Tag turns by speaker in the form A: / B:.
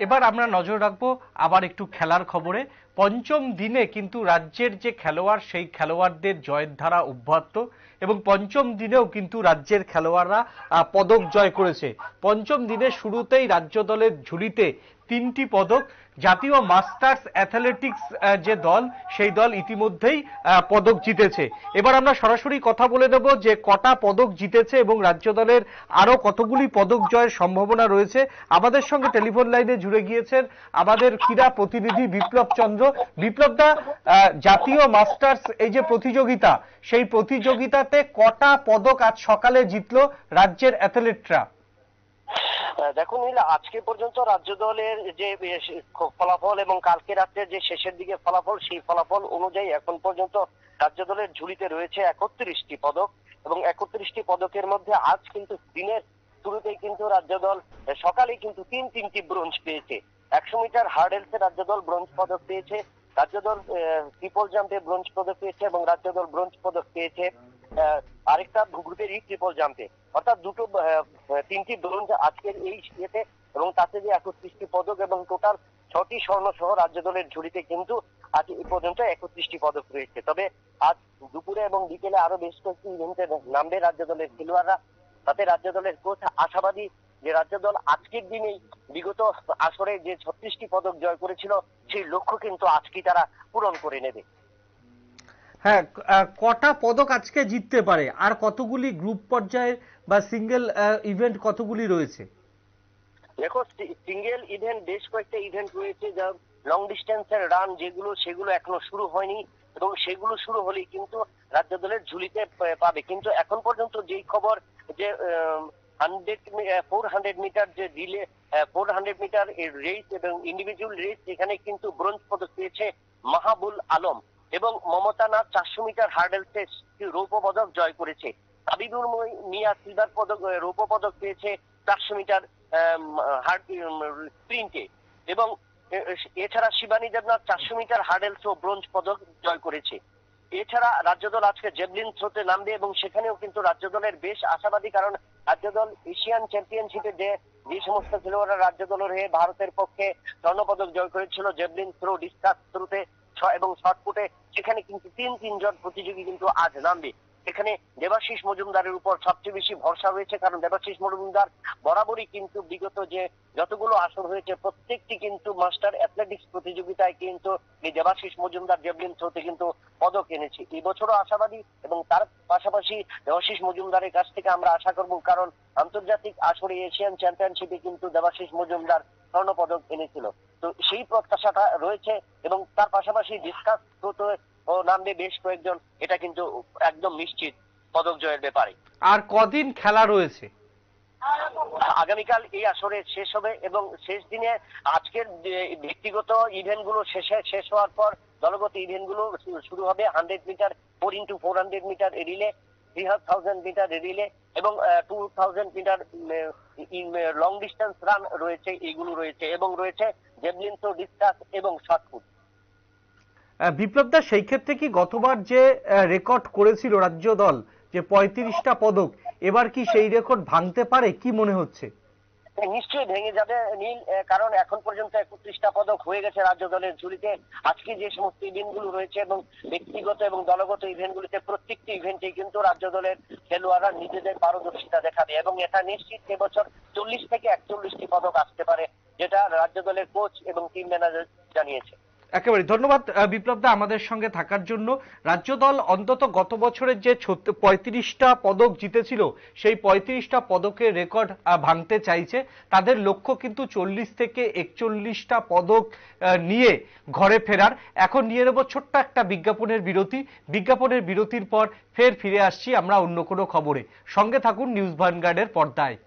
A: এবার আমরা নজর রাখবো আবার একটু খেলার খবরে। পঞ্চম দিনে কিন্তু রাজ্যের যে খেলোয়াড় সেই খেলোয়াড়দের জয়ের ধারা অব্যাহত এবং পঞ্চম দিনেও কিন্তু রাজ্যের খেলোয়াড়রা পদক জয় করেছে। পঞ্চম দিনের শুরুতেই রাজ্য দলের ঝুলিতে 3টি পদক। জাতীয় মাস্টার্স অ্যাথলেটিক্স যে দল সেই দল ইতিমধ্যেই পদক জিতেছে। এবার আমরা সরাসরি কথা বলে নেব যে কটা পদক জিতেছে এবং রাজ্য দলের আরো কতগুলি পদক জয়ের সম্ভাবনা রয়েছে। আমাদের সঙ্গে টেলিফোন লাইনে জুড়ে গিয়েছেন আমাদের ক্রীড়া প্রতিনিধি বিপ্লব চন্দ্র। বিপ্লব দা, জাতীয় মাস্টার্স এই যে প্রতিযোগিতা সেই প্রতিযোগিতাতে কটা পদক আজ সকালে জিতলো রাজ্যের অ্যাথলেটরা?
B: দেখুন নীল, আজকে পর্যন্ত রাজ্য দলের যে ফলাফল এবং কালকে রাত্রে যে শেষের দিকে ফলাফল, সেই ফলাফল অনুযায়ী এখন পর্যন্ত রাজ্য দলের ঝুলিতে রয়েছে 31টি পদক এবং 31টি পদকের মধ্যে আজ কিন্তু দিনের শুরুতেই কিন্তু রাজ্য দল সকালেই কিন্তু তিনটি ব্রোঞ্জ পেয়েছে। 100 মিটার হার্ডেলসে রাজ্য দল ব্রোঞ্জ পদক পেয়েছে, রাজ্য দল ট্রিপল জাম্পে ব্রোঞ্জ পদক পেয়েছে এবং রাজ্য দল ব্রোঞ্জ পদক পেয়েছে আরেকটা গ্রুপেরই ট্রিপল জাম্পে। অর্থাৎ তিনটি ব্রোঞ্জ আজকের এই ইয়েতে এবং তাতে যে 31টি পদক এবং টোটাল 6টি স্বর্ণ সহ রাজ্য দলের ঝুলিতে কিন্তু আজ এই পর্যন্ত 31টি পদক রয়েছে। তবে আজ দুপুরে এবং বিকেলে আরো বেশ কয়েকটি ইভেন্টে নামবে রাজ্য দলের খেলোয়াড়রা। তাতে রাজ্য দলের কোচ আশাবাদী যে রাজ্য দল আজকের দিনেই বিগত আসরে যে 36টি পদক জয় করেছিল সেই লক্ষ্য কিন্তু আজকে তারা পূরণ করে নেবে।
A: হ্যাঁ, কটা পদক আজকে জিততে পারে আর কতগুলি গ্রুপ পর্যায়ে বা সিঙ্গেল ইভেন্ট কতগুলি রয়েছে?
B: দেখো, সিঙ্গেল ইভেন্ট বেশ কয়েকটা ইভেন্ট রয়েছে, যা লং ডিস্টেন্সের রান সেগুলো এখনো শুরু হয়নি এবং সেগুলো শুরু হলেই কিন্তু রাজ্য দলের ঝুলিতে পাবে। কিন্তু এখন পর্যন্ত যেই খবর যে 400 মিটার যে রিলে 400 মিটার রেস এবং ইন্ডিভিজুয়াল রেস এখানে কিন্তু ব্রোঞ্জ পদক পেয়েছে মাহাবুল আলম এবং মমতা নাথ 400 মিটার হার্ডেলসে রৌপ্য পদক জয় করেছে। হাবিবুর মিয়া সিলভার পদক রৌপ্য পদক পেয়েছে 400 মিটার স্প্রিন্টে এবং এছাড়া শিবানী দেবনাথ 400 মিটার হার্ডেলস ও ব্রোঞ্জ পদক জয় করেছে। এছাড়া রাজ্য দল আজকে জেভলিন থ্রোতে নামবে এবং সেখানেও কিন্তু রাজ্য দলের বেশ আশাবাদী, কারণ রাজ্য দল এশিয়ান চ্যাম্পিয়নশিপে যে সমস্ত খেলোয়াড়রা রাজ্য দলের হয়ে ভারতের পক্ষে স্বর্ণপদক জয় করেছিল জেভলিন থ্রো, ডিসকাস থ্রোতে এবং শর্টপুটে, সেখানে কিন্তু তিনজন প্রতিযোগী কিন্তু আজ নামবে। এখানে দেবাশিস মজুমদারের উপর সবচেয়ে বেশি ভরসা রয়েছে, কারণ দেবাশিস মজুমদার বরাবরই কিন্তু বিগত যে যতগুলো আসর হয়েছে প্রত্যেকটি কিন্তু মাস্টার অ্যাথলেটিক্স প্রতিযোগিতায় কিন্তু এই দেবাশিস মজুমদার জেভলিন থ্রোতে কিন্তু পদক এনেছে। এই বছরও আশাবাদী এবং তার পাশাপাশি দেবাশিস মজুমদারের কাছ থেকে আমরা আশা করব, কারণ আন্তর্জাতিক আসরে এশিয়ান চ্যাম্পিয়নশিপে কিন্তু দেবাশিস মজুমদার স্বর্ণ পদক এনেছিল। তো সেই প্রত্যাশাটা রয়েছে এবং তার পাশাপাশি ডিসকাস থ্রোতে ও নামবে বেশ কয়েকজন, এটা কিন্তু একদম নিশ্চিত পদক জয়ের ব্যাপারে।
A: আর কদিন খেলা রয়েছে?
B: আগামীকাল এই আসরে শেষ হবে এবং শেষ দিনে আজকের ব্যক্তিগত ইভেন্ট গুলো শেষ হওয়ার পর দলগত ইভেন্ট গুলো শুরু হবে। 100 metre 4x400 metre relay, 3000 metre relay এবং 2000 মিটার লং ডিস্টেন্স রান রয়েছে, এইগুলো রয়েছে এবং রয়েছে জেভলিন থ্রো, ডিসকাস এবং শর্টপুট।
A: বিপ্লব দা, সেই ক্ষেত্রে কি গতবার যে রেকর্ড করেছিল রাজ্য দল যে 35টা পদক, এবার কি সেই রেকর্ড ভাঙতে পারে কি মনে হচ্ছে?
B: নিশ্চয়ই ভেঙে যাবে নীল, কারণ এখন পর্যন্ত 31টা পদক হয়ে গেছে রাজ্য দলের ঝুলিতে। আজকে যে সমস্ত ইভেন্ট গুলো রয়েছে এবং ব্যক্তিগত এবং দলগত ইভেন্ট গুলিতে প্রত্যেকটি ইভেন্টে কিন্তু রাজ্য দলের খেলোয়াড়রা নিজেদের পারদর্শিতা দেখাবে এবং এটা নিশ্চিত এবছর 40 থেকে 41টি পদক আসতে পারে, যেটা রাজ্য দলের কোচ এবং টিম ম্যানেজার জানিয়েছে।
A: একেবারে ধন্যবাদ বিপ্লব দা আমাদের সঙ্গে থাকার জন্য। রাজ্য দল অন্তত গত বছরের যে 35টা পদক জিতেছিল সেই 35টা পদকের রেকর্ড ভাঙতে চাইছে। তাদের লক্ষ্য কিন্তু 40 থেকে 41টা পদক নিয়ে ঘরে ফেরার। এখন নিয়ে নেব ছোট্ট একটা বিজ্ঞাপনের বিরতি। বিজ্ঞাপনের বিরতির পর ফিরে আসছি আমরা অন্য কোনো খবরে। সঙ্গে থাকুন নিউজ ভ্যানগার্ডের পর্দায়।